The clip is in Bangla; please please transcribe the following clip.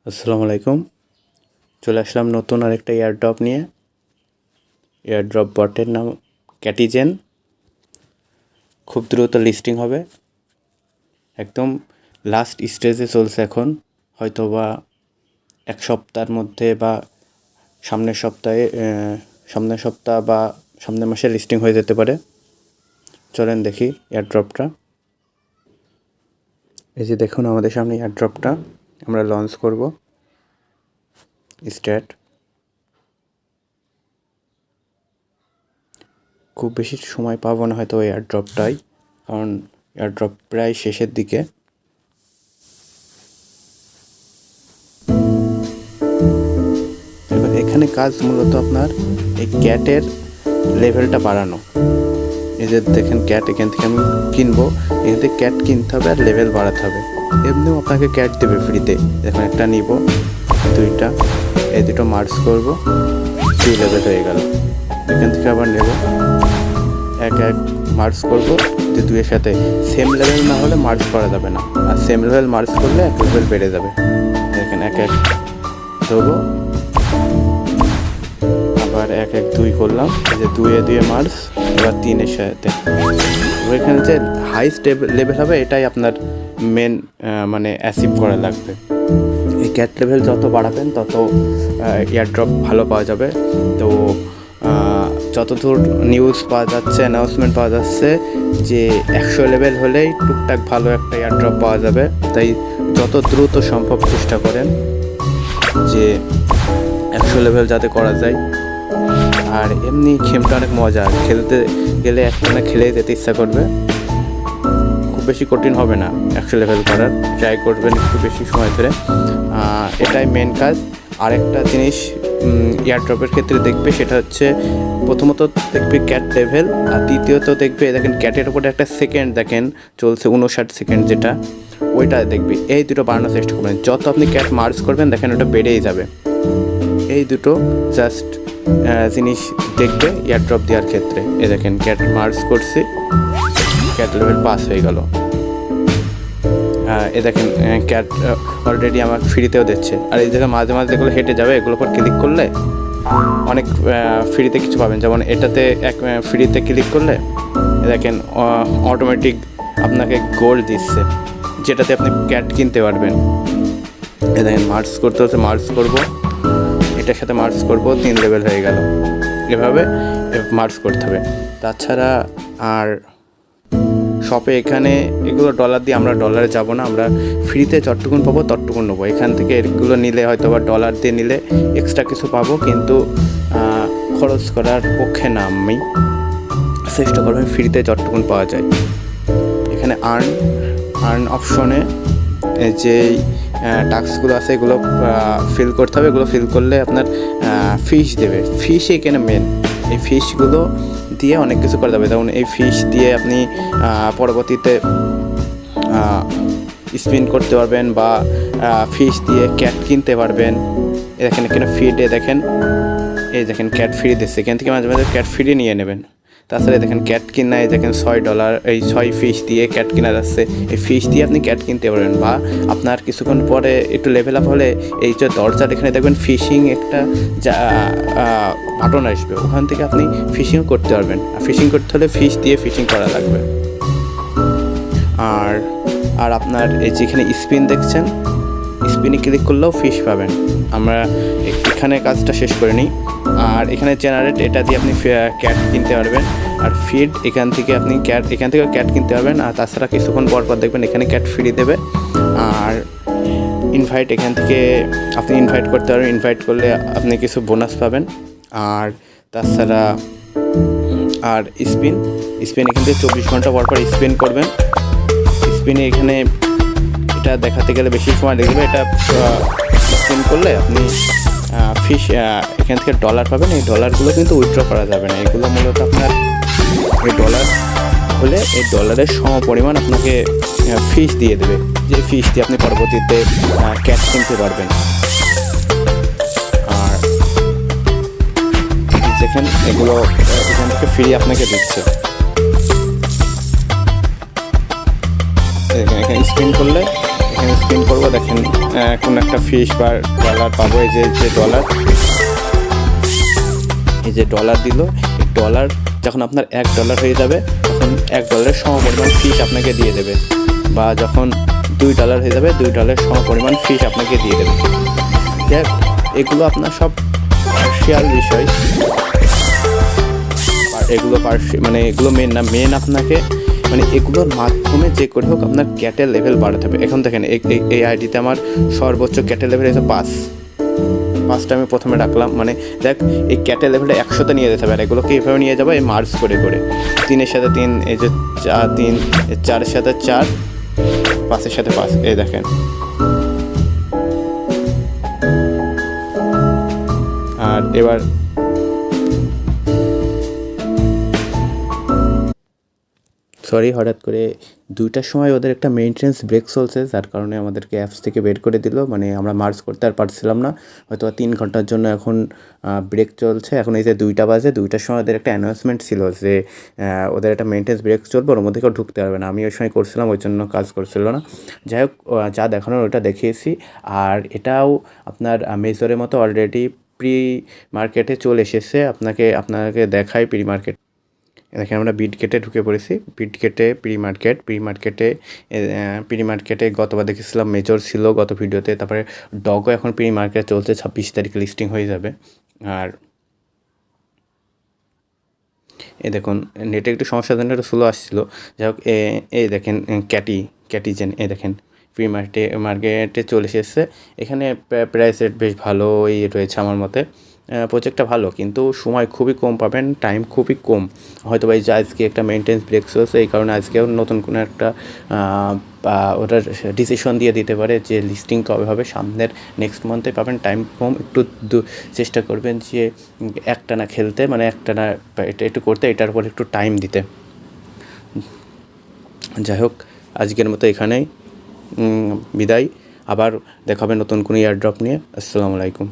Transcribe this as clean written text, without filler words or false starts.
আসসালামু আলাইকুম। চলে আসলাম নতুন আরেকটা এয়ারড্রপ নিয়ে। এয়ারড্রপ বটের নাম ক্যাটিজেন। খুব দ্রুত লিস্টিং হবে, একদম লাস্ট স্টেজে চলছে এখন। হয়তো বা এক সপ্তাহের মধ্যে বা সামনের সপ্তাহ বা সামনের মাসে লিস্টিং হয়ে যেতে পারে। চলেন দেখি এয়ারড্রপটা। এই যে দেখুন আমাদের সামনে এয়ারড্রপটা আমরা লঞ্চ করব। স্টার্ট। খুব বেশি সময় পাবো না হয়তো এয়ারড্রপটাই, কারণ এয়ারড্রপ প্রায় শেষের দিকে। এবার এখানে কাজ মূলত আপনার এই ক্যাটের লেভেলটা বাড়ানো। এই যে দেখেন ক্যাট, এখান থেকে আমি কিনবো, এখান থেকে ক্যাট কিনতে হবে আর লেভেল বাড়াতে হবে। এমনিও আপনাকে ক্যাট দেবে ফ্রিতে। দেখুন একটা নিব, দুইটা, এই দুটো মার্চ করব, 2 লেভেল হয়ে গেল। এখান থেকে আবার নেব, এক মার্চ করব, যে দুইয়ের সাথে সেম লেভেল না হলে মার্চ করা যাবে না, আর সেম লেভেল মার্চ করলে 1 লেভেল বেড়ে যাবে। দেখেন এক ধরবো, আবার 2 করলাম, এই যে 2 মার্চ, এবার 3-এর সাথে। এখানে যে হাইস্ট লেভেল হবে এটাই আপনার মেন মানে অ্যাচিভ করা লাগবে। এই ক্যাট লেভেল যত বাড়াবেন তত এয়ারড্রপ ভালো পাওয়া যাবে। তো যতদূর নিউজ পাওয়া যাচ্ছে, অ্যানাউন্সমেন্ট পাওয়া যাচ্ছে যে 100 লেভেল হলেই টুকটাক ভালো একটা এয়ারড্রপ পাওয়া যাবে। তাই যত দ্রুত সম্ভব চেষ্টা করেন যে 100 লেভেল যাতে করা যায়। আর এমনি গেমটা অনেক মজা, খেলতে গেলে একটানা খেলে যেতে ইচ্ছা করবে। খুব বেশি কঠিন হবে না 100 লেভেল করার, ট্রাই করবেন একটু বেশি সময় ধরে। এটাই মেন কাজ। আরেকটা জিনিস এয়ারড্রপের ক্ষেত্রে দেখবে, সেটা হচ্ছে প্রথমত দেখবে ক্যাট লেভেল, আর দ্বিতীয়ত দেখবে দেখেন ক্যাটের উপরে একটা সেকেন্ড দেখেন চলছে 59 সেকেন্ড, যেটা ওইটা দেখবে। এই দুটো বাড়ানোর চেষ্টা করবেন। যত আপনি ক্যাট মার্চ করবেন দেখেন ওটা বেড়েই যাবে। এই দুটো জাস্ট জিনিস দেখবে এয়ারড্রপ দেওয়ার ক্ষেত্রে। এই দেখেন ক্যাট মার্চ করছি, ক্যাট লেভেল পাস হয়ে গেল। এ দেখেন ক্যাট অলরেডি আমাকে ফ্রিতেও দিচ্ছে। আর এই জায়গায় মাঝে মাঝে যেগুলো হেঁটে যাবে এগুলোর উপর ক্লিক করলে অনেক ফ্রিতে কিছু পাবেন। যেমন এটাতে ফ্রিতে ক্লিক করলে দেখেন অটোমেটিক আপনাকে গোল্ড দিচ্ছে, যেটাতে আপনি ক্যাট কিনতে পারবেন। এ দেখেন মার্চ করতে হচ্ছে, মার্চ করব, এটার সাথে মার্চ করব, 3 লেভেল হয়ে গেল। এভাবে মার্চ করতে হবে। তাছাড়া আর শপে এখানে এগুলো ডলার দিয়ে, আমরা ডলারে যাব না, আমরা ফ্রিতে যতটুকুন পাবো ততটুকুন নেবো। এখান থেকে এগুলো নিলে হয়তো বা ডলার দিয়ে নিলে এক্সট্রা কিছু পাবো, কিন্তু খরচ করার পক্ষে না। আমি চেষ্টা করবেন ফ্রিতে যতটুকুন পাওয়া যায়। এখানে আর্ন অপশনে যেই টাস্কগুলো আছে এগুলো ফিল করতে হবে। এগুলো ফিল করলে আপনার ফিশ দেবে। ফিশ এখানে মেন। এই ফিশগুলো দিয়ে অনেক কিছু করা যাবে। যেমন এই ফিশ দিয়ে আপনি পরবর্তীতে স্পিন করতে পারবেন, বা ফিশ দিয়ে ক্যাট কিনতে পারবেন। দেখেন এখানে ফিডে দেখেন, এই দেখেন ক্যাট ফ্রি দিচ্ছে। এখান থেকে মাঝে মাঝে ক্যাট ফ্রি নিয়ে নেবেন। তাছাড়া দেখেন ক্যাট কিনায় দেখেন $6, এই 6 ফিশ দিয়ে ক্যাট কেনা যাচ্ছে। এই ফিশ দিয়ে আপনি ক্যাট কিনতে পারবেন। বা আপনার কিছুক্ষণ পরে একটু লেভেল আপ হলে এই যে দরজার এখানে দেখবেন ফিশিং একটা বাটন আসবে, ওখান থেকে আপনি ফিশিংও করতে পারবেন। আর ফিশিং করতে হলে ফিশ দিয়ে ফিশিং করা লাগবে। আর আপনার এই যেখানে স্পিন দেখছেন, স্পিনে ক্লিক করলেও ফিশ পাবেন। আমরা এখানে কাজটা শেষ করে নিই। আর এখানে জেনারেট, এটা দিয়ে আপনি ক্যাট কিনতে পারবেন। আর ফিড, এখান থেকে আপনি এখান থেকেও ক্যাট কিনতে পারবেন। আর তাছাড়া কিছুক্ষণ পর দেখবেন এখানে ক্যাট ফ্রি দেবে। আর ইনভাইট, এখান থেকে আপনি ইনভাইট করতে পারবেন। ইনভাইট করলে আপনি কিছু বোনাস পাবেন। আর তাছাড়া আর স্পিন এখান থেকে 24 ঘন্টা পর স্পিন করবেন। স্পিনে এখানে এটা দেখাতে গেলে বেশি সময় লেগে যাবে। এটা স্পিন করলে আপনি ফিশ এখান থেকে ডলার পাবেন। এই ডলারগুলো কিন্তু উইথড্র করা যাবে না। এগুলো মূলত আপনার এই ডলার হলে এই ডলারের সম পরিমাণ আপনাকে ফিশ দিয়ে দেবে, যে ফিশ দিয়ে আপনি পরবর্তীতে ক্যাট কিনতে পারবেন। আর দেখেন এগুলো এখান থেকে ফ্রি আপনাকে দিচ্ছে। এখানে স্পিন করলে এখানে স্পিন করবো, দেখেন কোনো একটা ফিশ বা ডলার পাবো। এই যে ডলার, এই যে ডলার দিল, এই ডলার যখন আপনার $1 হয়ে যাবে তখন $1 সমপরিমাণ ফিশ আপনাকে দিয়ে দেবে, বা যখন $2 হয়ে যাবে $2 সমপরিমাণ ফিশ আপনাকে দিয়ে দেবে। দেখ, এগুলো আপনার সব পার্শিয়াল বিষয়, আর এগুলো মানে এগুলো মেন না। মেন আপনাকে মানে এগুলোর মাধ্যমে যে করে হোক আপনার ক্যাটের লেভেল বাড়াতে হবে। এখন দেখেন এই আইডিতে আমার সর্বোচ্চ ক্যাটের লেভেল হয়েছে 5টা আমি প্রথমে রাখলাম। মানে দেখ, এই ক্যাটের লেভেলটা 100তে নিয়ে যেতে হবে। আর এগুলোকে এইভাবে নিয়ে যাবো এই মার্জ করে করে, 3-এর সাথে 3, এই যে 3, 4-এর সাথে 4, 5-এর সাথে 5, এই দেখেন। আর এবার সরি, হঠাৎ করে 2টার সময় ওদের একটা মেইনটেনেন্স ব্রেক চলছে, যার কারণে আমাদেরকে অ্যাপস থেকে বের করে দিল। মানে আমরা মার্জ করতে আর পারছিলাম না, হয়তো 3 ঘন্টার জন্য এখন ব্রেক চলছে। এখন এই যে 2টা বাজে, 2টার সময় ওদের একটা অ্যানাউন্সমেন্ট ছিল যে ওদের একটা মেইনটেনেন্স ব্রেক চলবে, ওর মধ্যে কেউ ঢুকতে পারবে না। আমি ওই সময় করছিলাম, ওই জন্য কাজ করছিল না। যাই হোক, যা দেখানোর ওটা দেখিয়েছি। আর এটাও আপনার মেজরের মতো অলরেডি প্রি মার্কেটে চলে এসেছে। আপনাকে দেখাই প্রি মার্কেট। দেখেন আমরা বিটগেটে ঢুকে পড়েছি। বিটগেটে প্রি মার্কেটে গতবার দেখেছিলাম মেজর ছিল গত ভিডিওতে। তারপরে ডগও এখন প্রি মার্কেট চলছে, 26 তারিখে লিস্টিং হয়ে যাবে। আর এই দেখুন, নেটে একটু সমস্যার জন্য একটু স্লো আসছিলো। যাই হোক, এই দেখেন ক্যাটিজেন, এই দেখেন প্রি মার্কেটে চলে এসেছে। এখানে প্রাইস রেট বেশ ভালোই রয়েছে আমার মতে। প্রজেক্টটা ভালো, কিন্তু সময় খুবই কম পাবেন, টাইম খুবই কম। হয়তো বা এই যে আজকে একটা মেইনটেনেন্স ব্রেক চলছে, এই কারণে আজকেও নতুন কোনো একটা ওটার ডিসিশন দিয়ে দিতে পারে যে লিস্টিং কবে হবে। সামনের নেক্সট মান্থে পাবেন, টাইম কম। একটু চেষ্টা করবেন যে একটানা খেলতে, মানে একটানা এটা একটু করতে, এটার উপর একটু টাইম দিতে। যাই হোক, আজকের মতো এখানেই বিদায়। আবার দেখা হবে নতুন কোনো এয়ারড্রপ নিয়ে। আসসালামু আলাইকুম।